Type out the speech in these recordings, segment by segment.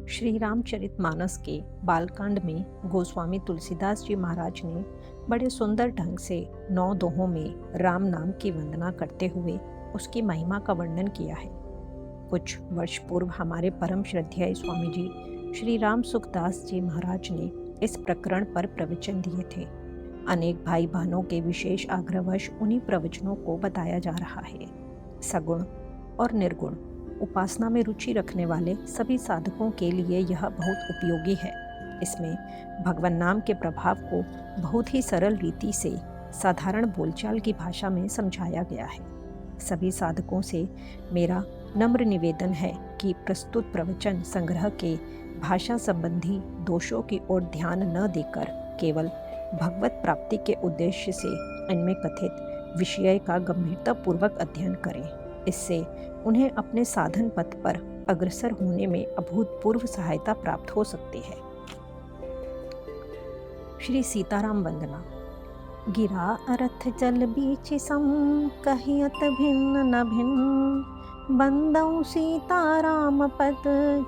श्री रामचरितमानस के बालकांड में गोस्वामी तुलसीदास जी महाराज ने बड़े सुंदर ढंग से 9 दोहों में राम नाम की वंदना करते हुए उसकी महिमा का वर्णन किया है। कुछ वर्ष पूर्व हमारे परम श्रद्धेय स्वामी जी श्री राम सुखदास जी महाराज ने इस प्रकरण पर प्रवचन दिए थे। अनेक भाई बहनों के विशेष आग्रहवश उन्हीं प्रवचनों को बताया जा रहा है। सगुण और निर्गुण उपासना में रुचि रखने वाले सभी साधकों के लिए यह बहुत उपयोगी है। इसमें भगवान नाम के प्रभाव को बहुत ही सरल रीति से साधारण बोलचाल की भाषा में समझाया गया है। सभी साधकों से मेरा नम्र निवेदन है कि प्रस्तुत प्रवचन संग्रह के भाषा संबंधी दोषों की ओर ध्यान न देकर केवल भगवत प्राप्ति के उद्देश्य से इनमें कथित विषय का गंभीरतापूर्वक अध्ययन करें। इससे उन्हें अपने साधन पथ पर अग्रसर होने में अभूतपूर्व सहायता प्राप्त हो सकती है। श्री सीताराम वंदना। गिरा अरथ जल बीच सम, कहियत भिन्न न भिन्न, बंदौ सीताराम पद,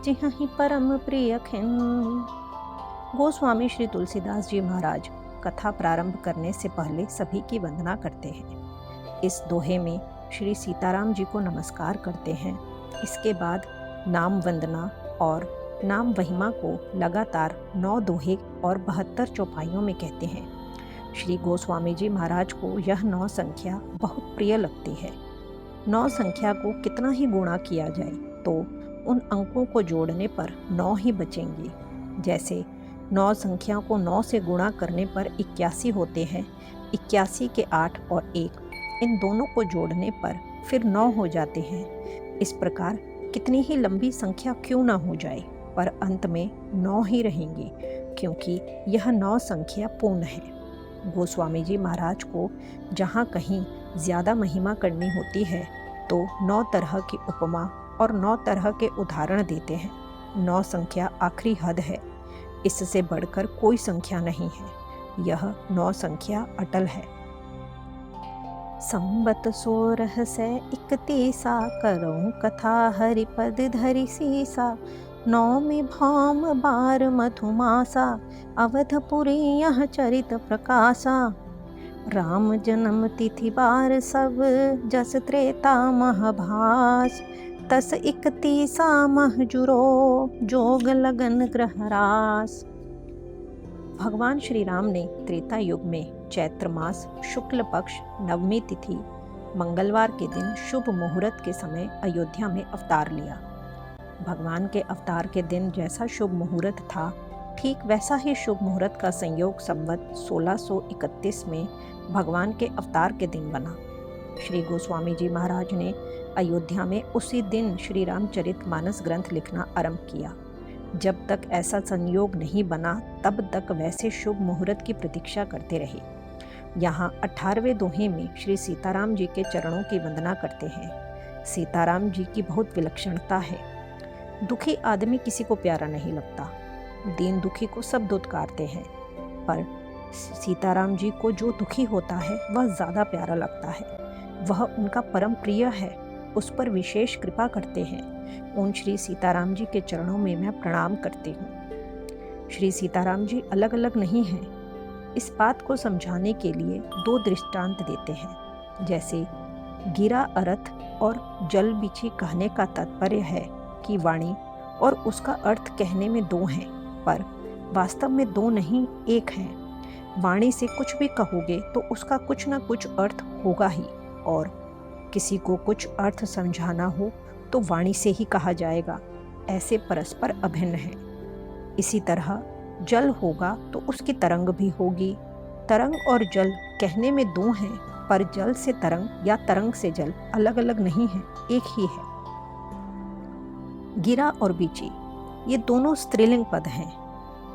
जिहि परम प्रिय खिन। गोस्वामी श्री तुलसीदास जी महाराज कथा प्रारंभ करने से पहले सभी की वंदना करते हैं। इस दोहे में श्री सीताराम जी को नमस्कार करते हैं। इसके बाद नाम वंदना और नाम महिमा को लगातार 9 दोहे और 72 चौपाइयों में कहते हैं। श्री गोस्वामी जी महाराज को यह 9 संख्या बहुत प्रिय लगती है। 9 संख्या को कितना ही गुणा किया जाए तो उन अंकों को जोड़ने पर 9 ही बचेंगे। जैसे 9 संख्या को 9 से गुणा करने पर 81 होते हैं। 81 के 8 और 1 इन दोनों को जोड़ने पर फिर 9 हो जाते हैं। इस प्रकार कितनी ही लंबी संख्या क्यों ना हो जाए, पर अंत में 9 ही रहेंगी, क्योंकि यह 9 संख्या पूर्ण है। गोस्वामी जी महाराज को जहाँ कहीं ज़्यादा महिमा करनी होती है तो 9 तरह की उपमा और 9 तरह के उदाहरण देते हैं। 9 संख्या आखिरी हद है, इससे बढ़कर कोई संख्या नहीं है। यह 9 संख्या अटल है। संबत 1631 करऊँ कथा हरिपद धरि सीसा, 9 में भौम बार मधुमासा, अवधपुरी यह चरित प्रकाशा। राम जन्म तिथि बार सब, जस त्रेता महभास, तस 31 मह जुरो, जोग लगन ग्रहरास। भगवान श्री राम ने त्रेता युग में चैत्र मास शुक्ल पक्ष नवमी तिथि मंगलवार के दिन शुभ मुहूर्त के समय अयोध्या में अवतार लिया। भगवान के अवतार के दिन जैसा शुभ मुहूर्त था, ठीक वैसा ही शुभ मुहूर्त का संयोग संवत 1631 में भगवान के अवतार के दिन बना। श्री गोस्वामी जी महाराज ने अयोध्या में उसी दिन श्री रामचरितमानस ग्रंथ लिखना आरंभ किया। जब तक ऐसा संयोग नहीं बना तब तक वैसे शुभ मुहूर्त की प्रतीक्षा करते रहे। यहाँ 18वें दोहे में श्री सीताराम जी के चरणों की वंदना करते हैं। सीताराम जी की बहुत विलक्षणता है। दुखी आदमी किसी को प्यारा नहीं लगता। दीन दुखी को सब दुत्कारते हैं, पर सीताराम जी को जो दुखी होता है वह ज़्यादा प्यारा लगता है। वह उनका परम प्रिय है, उस पर विशेष कृपा करते हैं। उन श्री सीताराम जी के चरणों में मैं प्रणाम करती हूँ। श्री सीताराम जी अलग अलग नहीं हैं। इस बात को समझाने के लिए 2 दृष्टांत देते हैं। जैसे गिरा अर्थ और जल बिछी कहने का तात्पर्य है कि वाणी और उसका अर्थ कहने में 2 हैं, पर वास्तव में 2 नहीं, 1 है। वाणी से कुछ भी कहोगे तो उसका कुछ ना कुछ अर्थ होगा ही, और किसी को कुछ अर्थ समझाना हो तो वाणी से ही कहा जाएगा। ऐसे परस्पर अभिन्न हैं। इसी तरह जल होगा तो उसकी तरंग भी होगी। तरंग और जल कहने में 2 हैं, पर जल से तरंग या तरंग से जल अलग अलग नहीं है, एक ही है। गिरा और बीची ये दोनों स्त्रीलिंग पद हैं।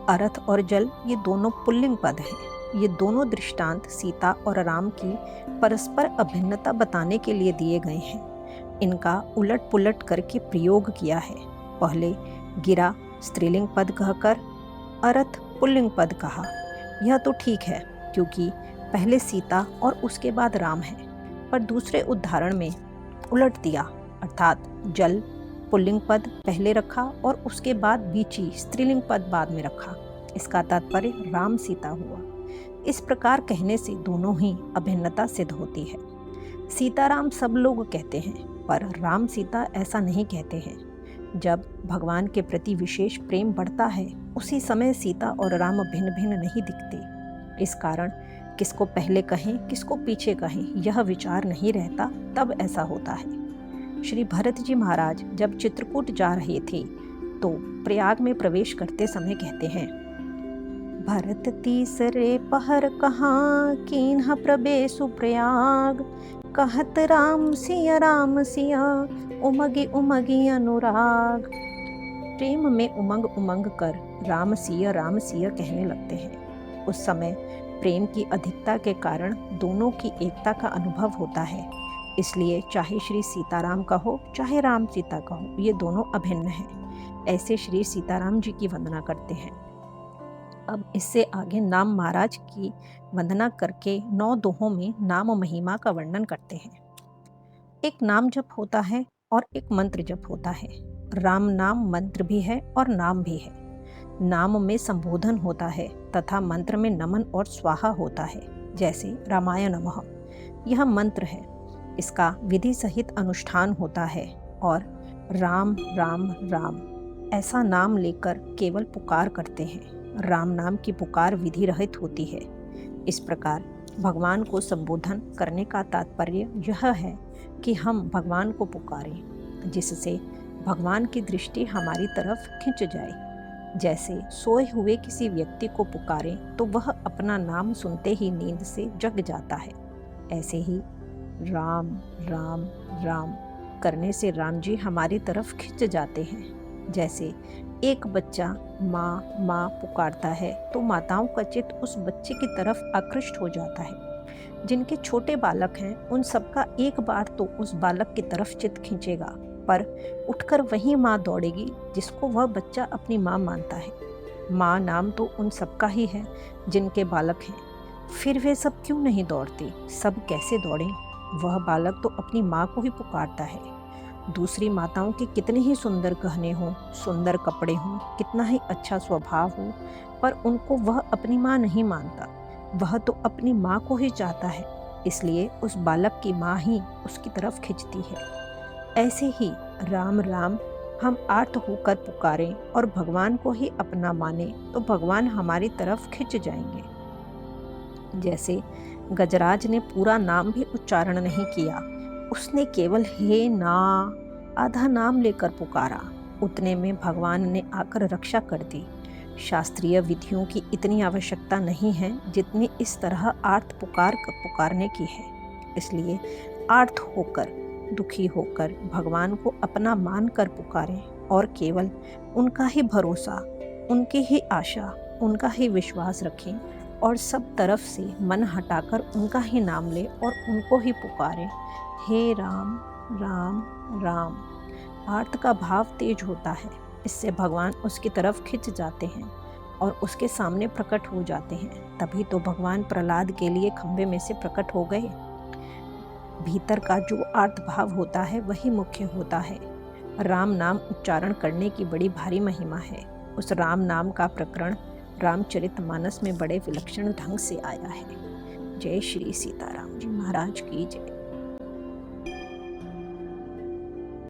अर्थ और जल ये दोनों पुल्लिंग पद हैं। ये दोनों दृष्टांत सीता और राम की परस्पर अभिन्नता बताने के लिए दिए गए हैं। इनका उलट पुलट करके प्रयोग किया है। पहले गिरा स्त्रीलिंग पद कहकर अर्थ पुल्लिंग पद कहा। यह तो ठीक है, क्योंकि पहले सीता और उसके बाद राम है, पर दूसरे उदाहरण में उलट दिया, अर्थात जल पुल्लिंग पद पहले रखा और उसके बाद बीची स्त्रीलिंग पद बाद में रखा। इसका तात्पर्य राम सीता हुआ। इस प्रकार कहने से दोनों ही अभिन्नता सिद्ध होती है। सीताराम सब लोग कहते हैं, पर राम सीता ऐसा नहीं कहते हैं। जब भगवान के प्रति विशेष प्रेम बढ़ता है, उसी समय सीता और राम भिन्न भिन्न नहीं दिखते। इस कारण किसको पहले कहें किसको पीछे कहें यह विचार नहीं रहता, तब ऐसा होता है। श्री भरत जी महाराज जब चित्रकूट जा रहे थे तो प्रयाग में प्रवेश करते समय कहते हैं, भरत तीसरे पहर कहाँ कीन्ह प्रवेशु प्रयाग, कहत राम सिया उमगी उमगी अनुराग। प्रेम में उमंग उमंग कर राम सिया कहने लगते हैं। उस समय प्रेम की अधिकता के कारण दोनों की एकता का अनुभव होता है। इसलिए चाहे श्री सीताराम का हो चाहे राम सीता का हो, ये दोनों अभिन्न हैं। ऐसे श्री सीताराम जी की वंदना करते हैं। अब इससे आगे नाम महाराज की वंदना करके 9 दोहों में नाम महिमा का वर्णन करते हैं। एक नाम जप होता है और एक मंत्र जप होता है। राम नाम मंत्र भी है और नाम भी है। नाम में संबोधन होता है तथा मंत्र में नमन और स्वाहा होता है। जैसे रामाय नमः, यह मंत्र है, इसका विधि सहित अनुष्ठान होता है। और राम राम राम ऐसा नाम लेकर केवल पुकार करते हैं। राम नाम की पुकार विधि रहित होती है। इस प्रकार भगवान को संबोधन करने का तात्पर्य यह है कि हम भगवान को पुकारें, जिससे भगवान की दृष्टि हमारी तरफ खिंच जाए। जैसे सोए हुए किसी व्यक्ति को पुकारें तो वह अपना नाम सुनते ही नींद से जग जाता है, ऐसे ही राम राम राम करने से राम जी हमारी तरफ खिंच जाते हैं। जैसे एक बच्चा माँ माँ पुकारता है तो माताओं का चित्त उस बच्चे की तरफ आकृष्ट हो जाता है। जिनके छोटे बालक हैं उन सबका एक बार तो उस बालक की तरफ चित्त खींचेगा, पर उठकर वही माँ दौड़ेगी जिसको वह बच्चा अपनी माँ मानता है। माँ नाम तो उन सबका ही है जिनके बालक हैं, फिर वे सब क्यों नहीं दौड़ते? सब कैसे दौड़ें? वह बालक तो अपनी माँ को ही पुकारता है। दूसरी माताओं के कितने ही सुंदर गहने हों, सुंदर कपड़े हों, कितना ही अच्छा स्वभाव हो, पर उनको वह अपनी माँ नहीं मानता। वह तो अपनी माँ को ही चाहता है, इसलिए उस बालक की माँ ही उसकी तरफ खिंचती है। ऐसे ही राम राम हम आर्त होकर पुकारें और भगवान को ही अपना माने तो भगवान हमारी तरफ खिंच जाएंगे। जैसे गजराज ने पूरा नाम भी उच्चारण नहीं किया, उसने केवल हे ना आधा नाम लेकर पुकारा, उतने में भगवान ने आकर रक्षा कर दी। शास्त्रीय विधियों की इतनी आवश्यकता नहीं है जितनी इस तरह आर्त पुकारने की है। इसलिए आर्त होकर, दुखी होकर भगवान को अपना मान कर पुकारें और केवल उनका ही भरोसा, उनकी ही आशा, उनका ही विश्वास रखें और सब तरफ से मन हटाकर उनका ही नाम लें और उनको ही पुकारें। हे राम राम राम। आर्त का भाव तेज होता है, इससे भगवान उसकी तरफ खिंच जाते हैं और उसके सामने प्रकट हो जाते हैं। तभी तो भगवान प्रहलाद के लिए खंभे में से प्रकट हो गए। भीतर का जो आर्त भाव होता है वही मुख्य होता है। राम नाम उच्चारण करने की बड़ी भारी महिमा है। उस राम नाम का प्रकरण रामचरितमानस में बड़े विलक्षण ढंग से आया है। जय श्री सीताराम जी महाराज की जय।